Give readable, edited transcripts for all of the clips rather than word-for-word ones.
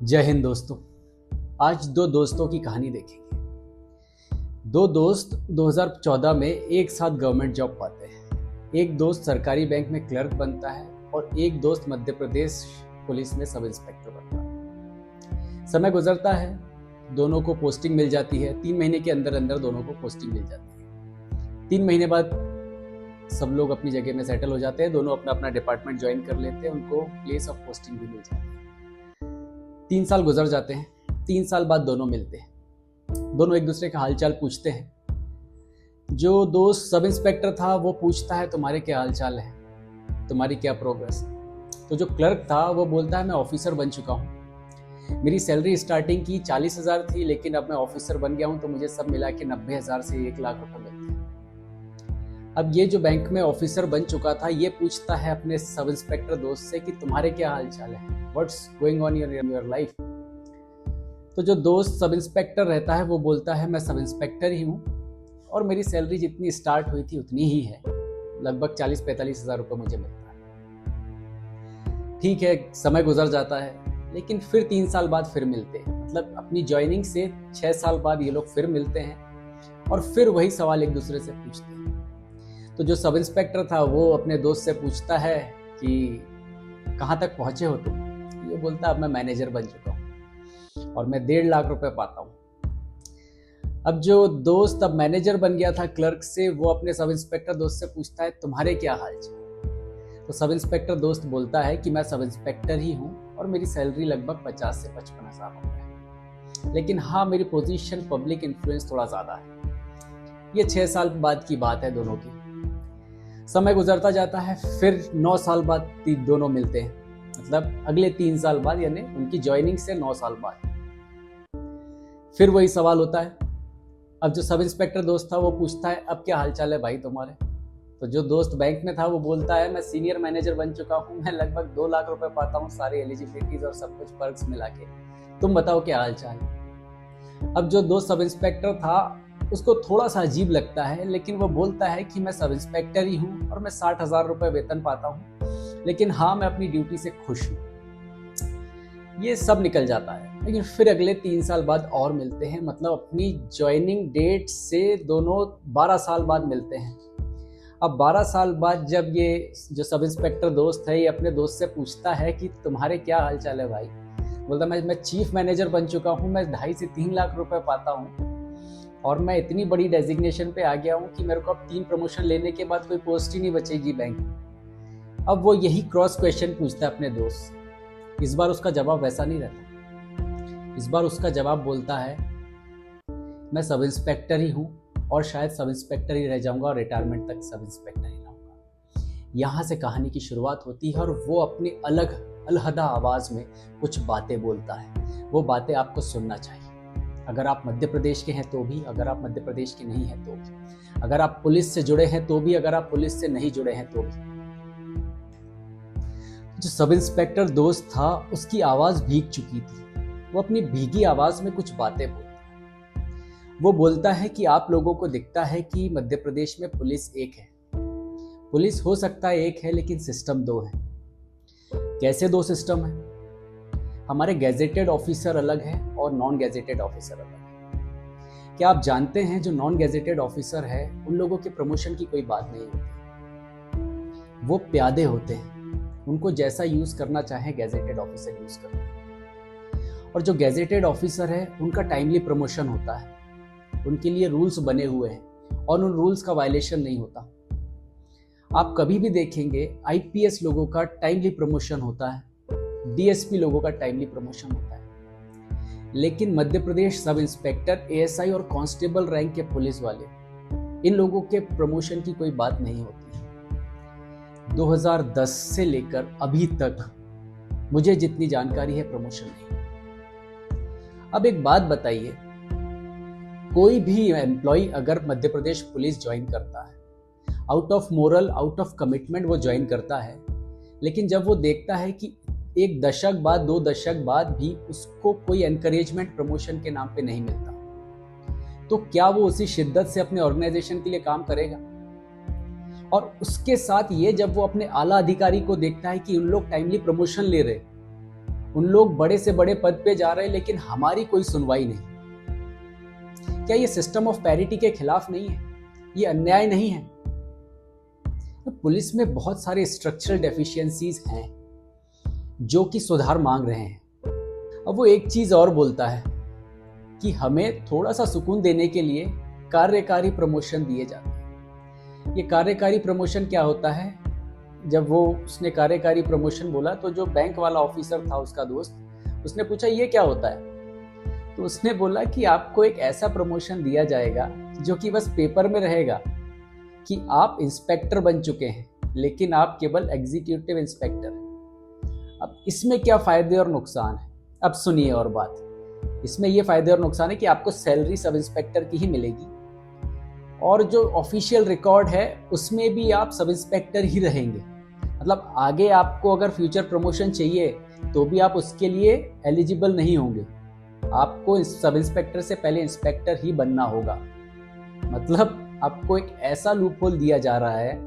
जय हिंद दोस्तों। आज दो दोस्तों की कहानी देखेंगे। दो दोस्त 2014 में एक साथ गवर्नमेंट जॉब पाते हैं। एक दोस्त सरकारी बैंक में क्लर्क बनता है और एक दोस्त मध्य प्रदेश पुलिस में सब इंस्पेक्टर बनता है। समय गुजरता है, दोनों को पोस्टिंग मिल जाती है। 3 महीने के अंदर अंदर दोनों को पोस्टिंग मिल जाती है। 3 महीने बाद सब लोग अपनी जगह में सेटल हो जाते हैं। दोनों अपना अपना डिपार्टमेंट ज्वाइन कर लेते हैं। उनको प्लेस ऑफ पोस्टिंग भी मिल जाती है। 3 साल गुजर जाते हैं। 3 साल बाद दोनों मिलते हैं। दोनों एक दूसरे का हालचाल पूछते हैं। जो दोस्त सब इंस्पेक्टर था वो पूछता है तुम्हारे क्या हालचाल है, तुम्हारी क्या प्रोग्रेस। तो जो क्लर्क था वो बोलता है मैं ऑफिसर बन चुका हूँ। मेरी सैलरी स्टार्टिंग की 40,000 थी, लेकिन अब मैं ऑफिसर बन गया हूँ तो मुझे सब मिला के 90,000 से 1 लाख रुपए मिलते हैं। अब ये जो बैंक में ऑफिसर बन चुका था ये पूछता है अपने सब इंस्पेक्टर दोस्त से कि तुम्हारे क्या हालचाल है, what's going on in your life. तो जो दोस्त सब इंस्पेक्टर रहता है वो बोलता है मैं सब इंस्पेक्टर ही हूँ और मेरी सैलरी जितनी स्टार्ट हुई थी उतनी ही है, लगभग 40-45 हजार रुपये मुझे मिलता है। ठीक है, समय गुजर जाता है, लेकिन फिर 3 साल बाद फिर मिलते हैं। मतलब अपनी ज्वाइनिंग से 6 साल बाद ये लोग फिर मिलते हैं और फिर वही सवाल एक दूसरे से पूछते हैं। तो जो सब इंस्पेक्टर था वो अपने दोस्त से पूछता है कि कहाँ तक पहुंचे हो तुम। ये बोलता अब मैं मैनेजर बन चुका हूँ और मैं 1.5 लाख रुपए पाता हूँ। अब जो दोस्त अब मैनेजर बन गया था क्लर्क से, वो अपने सब इंस्पेक्टर दोस्त से पूछता है तुम्हारे क्या हाल चाल। तो सब इंस्पेक्टर दोस्त बोलता है कि मैं सब इंस्पेक्टर ही हूँ और मेरी सैलरी लगभग 50 से 55 हजार रुपए है, लेकिन हाँ मेरी पोजीशन पब्लिक इन्फ्लुएंस थोड़ा ज्यादा है। ये 6 साल बाद की बात है दोनों की। समय गुजरता जाता है, फिर 9 साल बाद दोनों मिलते हैं। मतलब अगले 3 साल बाद, यानी उनकी ज्वाइनिंग से 9 साल बाद फिर वही सवाल होता है। अब जो सब इंस्पेक्टर दोस्त था वो पूछता है अब क्या हालचाल है भाई तुम्हारे। तो जो दोस्त बैंक में था वो बोलता है मैं सीनियर मैनेजर बन चुका हूँ, मैं लगभग 2 लाख रुपए पाता हूँ, सारी एलिजिबिलिटीज और सब कुछ पर्क्स मिला के, तुम बताओ क्या हालचाल है। अब जो दोस्त सब इंस्पेक्टर था उसको थोड़ा सा अजीब लगता है, लेकिन वो बोलता है कि मैं सब इंस्पेक्टर ही हूँ और मैं 60,000 रुपए वेतन पाता हूँ, लेकिन हाँ मैं अपनी ड्यूटी से खुश हूँ। ये सब निकल जाता है, लेकिन फिर अगले 3 साल बाद और मिलते हैं। मतलब अपनी ज्वाइनिंग डेट से दोनों 12 साल बाद मिलते हैं। अब 12 साल बाद जब ये जो सब इंस्पेक्टर दोस्त है ये अपने दोस्त से पूछता है कि तुम्हारे क्या हाल चाल है भाई, बोलता मैं चीफ मैनेजर बन चुका हूँ, मैं 2.5 से 3 लाख रुपए पाता हूँ और मैं इतनी बड़ी डेजिग्नेशन पे आ गया हूँ कि मेरे को अब 3 प्रमोशन लेने के बाद कोई पोस्ट ही नहीं बचेगी बैंक में। अब वो यही क्रॉस क्वेश्चन पूछता है अपने दोस्त से। इस बार उसका जवाब वैसा नहीं रहता। इस बार उसका जवाब बोलता है मैं सब इंस्पेक्टर ही हूँ और शायद सब इंस्पेक्टर ही रह जाऊंगा और रिटायरमेंट तक सब इंस्पेक्टर ही रहूंगा। यहाँ से कहानी की शुरुआत होती है और वो अपनी अलग अलहदा आवाज में कुछ बातें बोलता है। वो बातें आपको सुनना चाहिए। अगर आप मध्य प्रदेश के हैं तो भी, अगर आप मध्य प्रदेश के नहीं हैं तो भी, अगर आप पुलिस से जुड़े हैं तो भी, अगर आप पुलिस से नहीं जुड़े हैं तो भी। जो सब इंस्पेक्टर दोस्त था उसकी आवाज भीग चुकी थी। वो अपनी भीगी आवाज में कुछ बातें बोलता है। वो बोलता है कि आप लोगों को दिखता है कि मध्य प्रदेश में पुलिस एक है, पुलिस हो सकता है एक है, लेकिन सिस्टम 2 है। कैसे 2 सिस्टम है? हमारे गैजेटेड ऑफिसर अलग है और नॉन गैजेटेड ऑफिसर अलग है। क्या आप जानते हैं जो नॉन गैजेटेड ऑफिसर है उन लोगों के प्रमोशन की कोई बात नहीं होती। वो प्यादे होते हैं, उनको जैसा यूज करना चाहे गैजेटेड ऑफिसर यूज करते हैं। और जो गैजेटेड ऑफिसर है उनका टाइमली प्रमोशन होता है, उनके लिए रूल्स बने हुए हैं और उन रूल्स का वायलेशन नहीं होता। आप कभी भी देखेंगे आईपीएस लोगों का टाइमली प्रमोशन होता है, डीएसपी लोगों का टाइमली प्रमोशन होता है, लेकिन Madhya Pradesh sub inspector, ASI और कांस्टेबल रैंक के पुलिस वाले, इन लोगों के प्रमोशन की कोई बात नहीं होती। 2010 से लेकर अभी तक मुझे जितनी जानकारी है प्रमोशन नहीं। अब एक बात बताइए, कोई भी एम्प्लॉय अगर मध्य प्रदेश पुलिस ज्वाइन करता है, out of moral, out of commitment वो ज्वाइन करता है, लेकिन जब वो देखता है कि 1 दशक बाद, 2 दशक बाद भी उसको कोई एनकरेजमेंट प्रमोशन के नाम पे नहीं मिलता, तो क्या वो उसी शिद्दत से अपने ऑर्गेनाइजेशन के लिए काम करेगा? और उसके साथ ये जब वो अपने आला अधिकारी को देखता है कि उन लोग टाइमली प्रमोशन ले रहे उन लोग बड़े से बड़े पद पे जा रहे हैं लेकिन हमारी कोई सुनवाई नहीं। क्या ये सिस्टम ऑफ पैरिटी के खिलाफ नहीं है? ये अन्याय नहीं है? तो पुलिस में बहुत सारे स्ट्रक्चरल डेफिशिएंसीज हैं जो कि सुधार मांग रहे हैं। अब वो एक चीज और बोलता है कि हमें थोड़ा सा सुकून देने के लिए कार्यकारी प्रमोशन दिए जाते हैं। ये कार्यकारी प्रमोशन क्या होता है? जब उसने कार्यकारी प्रमोशन बोला तो जो बैंक वाला ऑफिसर था उसका दोस्त, उसने पूछा ये क्या होता है? तो उसने बोला कि आपको एक ऐसा प्रमोशन दिया जाएगा जो कि बस पेपर में रहेगा कि आप इंस्पेक्टर बन चुके हैं लेकिन आप केवल एग्जीक्यूटिव इंस्पेक्टर हैं। अब इसमें क्या फायदे और नुकसान है? अब सुनिए और बात। इसमें ये फायदे और नुकसान है कि आपको सैलरी सब इंस्पेक्टर की ही मिलेगी और जो ऑफिशियल रिकॉर्ड है उसमें भी आप सब इंस्पेक्टर ही रहेंगे। मतलब आगे आपको अगर फ्यूचर प्रमोशन चाहिए तो भी आप उसके लिए एलिजिबल नहीं होंगे, आपको सब इंस्पेक्टर से पहले इंस्पेक्टर ही बनना होगा। मतलब आपको एक ऐसा लूपहोल दिया जा रहा है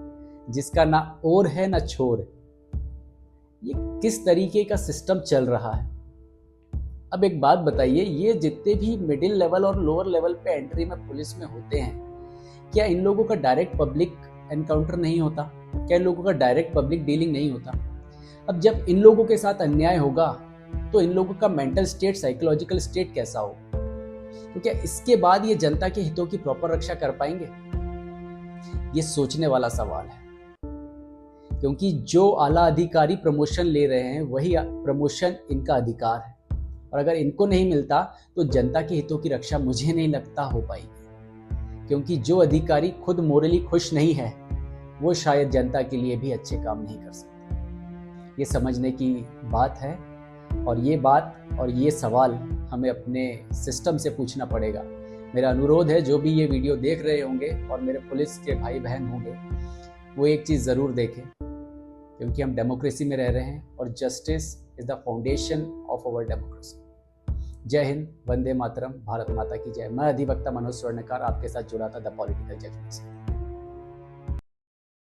जिसका ना ओर है ना छोर है। ये किस तरीके का सिस्टम चल रहा है? अब एक बात बताइए, ये जितने भी मिडिल लेवल और लोअर लेवल पे एंट्री में पुलिस में होते हैं, क्या इन लोगों का डायरेक्ट पब्लिक एनकाउंटर नहीं होता? क्या इन लोगों का डायरेक्ट पब्लिक डीलिंग नहीं होता? अब जब इन लोगों के साथ अन्याय होगा तो इन लोगों का मेंटल स्टेट, साइकोलॉजिकल स्टेट कैसा हो? तो क्या इसके बाद ये जनता के हितों की प्रॉपर रक्षा कर पाएंगे? ये सोचने वाला सवाल है, क्योंकि जो आला अधिकारी प्रमोशन ले रहे हैं वही प्रमोशन इनका अधिकार है और अगर इनको नहीं मिलता तो जनता के हितों की रक्षा मुझे नहीं लगता हो पाएगी, क्योंकि जो अधिकारी खुद मोरली खुश नहीं है वो शायद जनता के लिए भी अच्छे काम नहीं कर सकते। ये समझने की बात है और ये बात और ये सवाल हमें अपने सिस्टम से पूछना पड़ेगा। मेरा अनुरोध है, जो भी ये वीडियो देख रहे होंगे और मेरे पुलिस के भाई बहन होंगे, वो एक चीज़ ज़रूर देखें, क्योंकि हम डेमोक्रेसी में रह रहे हैं और justice is the foundation of our democracy. जय हिंद, वंदे मातरम, भारत माता की जय। मैं अधिवक्ता मनोज स्वर्णकार आपके साथ जुड़ा था द पॉलिटिकल जजमेंट से।